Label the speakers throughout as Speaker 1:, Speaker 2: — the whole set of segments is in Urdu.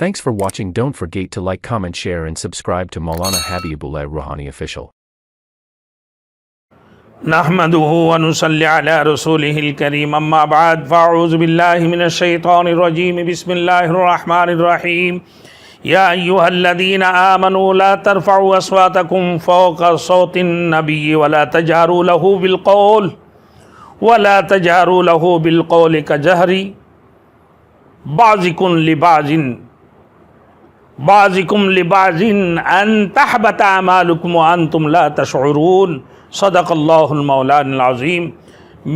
Speaker 1: Thanks for watching. Don't forget to like, comment, share and subscribe to MAULANAHABIBULLAH ROHANI official.
Speaker 2: نحمده ونصلي على رسوله الكريم أما بعد فأعوذ بالله من الشيطان الرجيم بسم الله الرحمن الرحيم يا أيها الذين آمنوا لا ترفعوا أصواتكم فوق صوت النبي ولا تجهروا له بالقول كجهر بعضكم لبعض أن تحبط أعمالكم وأنتم لا تشعرون صدق اللہ المولانا العظیم۔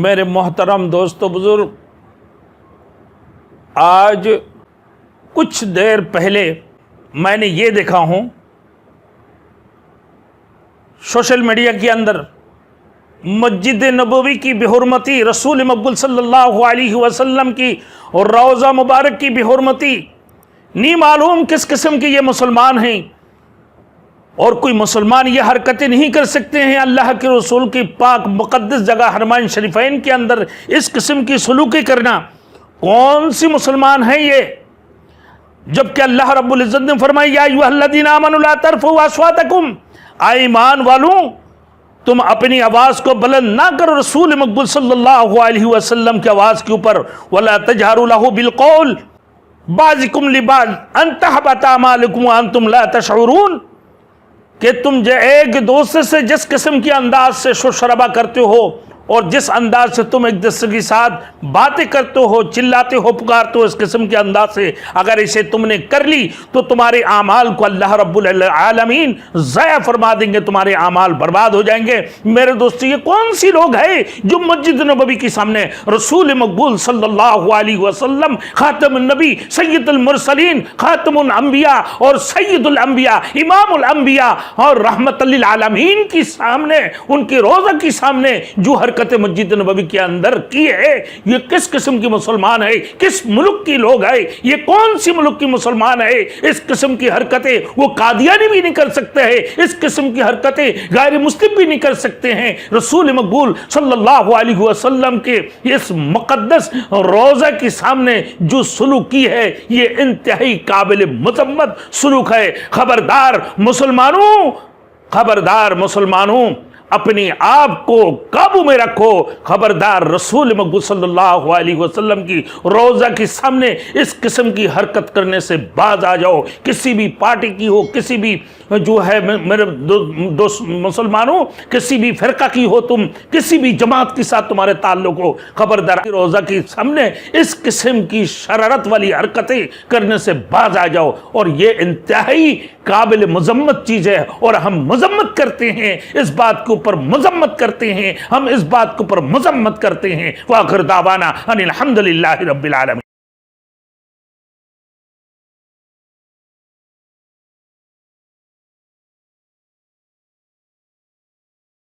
Speaker 2: میرے محترم دوستو بزرگ، آج کچھ دیر پہلے میں نے یہ دیکھا ہوں سوشل میڈیا کے اندر مسجد نبوی کی بحرمتی، رسول مقبول صلی اللہ علیہ وسلم کی اور روضہ مبارک کی بحرمتی، نہیں معلوم کس قسم کے یہ مسلمان ہیں، اور کوئی مسلمان یہ حرکتیں نہیں کر سکتے ہیں اللہ کے رسول کی پاک مقدس جگہ حرمین شریفین کے اندر اس قسم کی سلوکی کرنا۔ کون سی مسلمان ہیں یہ؟ جبکہ اللہ رب العزت نے فرمایا یا ایھا الذین آمنوا لا ترفعوا اصواتکم، اے ایمان والوں تم اپنی آواز کو بلند نہ کرو رسول مقبول صلی اللہ علیہ وسلم کی آواز کے اوپر، ولا تجہروا لہ بالقول بعضکم لبعض ان تحبط اعمالکم وانتم لا تشعرون، کہ تم ایک دوسرے سے جس قسم کے انداز سے شور شرابہ کرتے ہو اور جس انداز سے تم ایک دوسرے کے ساتھ باتیں کرتے ہو، چلاتے ہو، پکارتے ہو، اس قسم کے انداز سے اگر اسے تم نے کر لی تو تمہارے اعمال کو اللہ رب العالمین ضائع فرما دیں گے، تمہارے اعمال برباد ہو جائیں گے۔ میرے دوستو، یہ کون سی لوگ ہیں جو مسجد نبوی کے سامنے رسول مقبول صلی اللہ علیہ وسلم خاتم النبی، سید المرسلین، خاتم الانبیاء اور سید الانبیاء، امام الانبیاء اور رحمت للعالمین کی سامنے، ان کی روضہ کی سامنے جو حرکت مسجد نبوی کے اندر کی ہے، یہ کس قسم کی مسلمان ہے؟ کس ملک کی لوگ ہیں؟ یہ کون سی ملک کی مسلمان ہے؟ اس قسم کی حرکتیں وہ قادیانی بھی نہیں کر سکتے ہیں، اس قسم کی حرکتیں غیر مسلم بھی نہیں کر سکتے ہیں۔ رسول مقبول صلی اللہ علیہ وسلم کے اس مقدس روضہ کے سامنے جو سلوک کی ہے یہ انتہائی قابل مذمت سلوک ہے۔ خبردار مسلمانوں، اپنی آپ کو قابو میں رکھو۔ خبردار، رسول مقبول صلی اللہ علیہ وسلم کی روضہ کے سامنے اس قسم کی حرکت کرنے سے باز آ جاؤ۔ کسی بھی پارٹی کی ہو، کسی بھی جو ہے میرے دوست مسلمانوں، کسی بھی فرقہ کی ہو، تم کسی بھی جماعت کے ساتھ تمہارے تعلق ہو، خبردار روضہ کے سامنے اس قسم کی شرارت والی حرکتیں کرنے سے باز آ جاؤ۔ اور یہ انتہائی قابل مذمت چیز ہے، اور ہم مذمت کرتے ہیں، اس بات کے اوپر مذمت کرتے ہیں، ہم اس بات کے اوپر مذمت کرتے ہیں۔ وآخر دعوانا ان الحمدللہ رب العالمین۔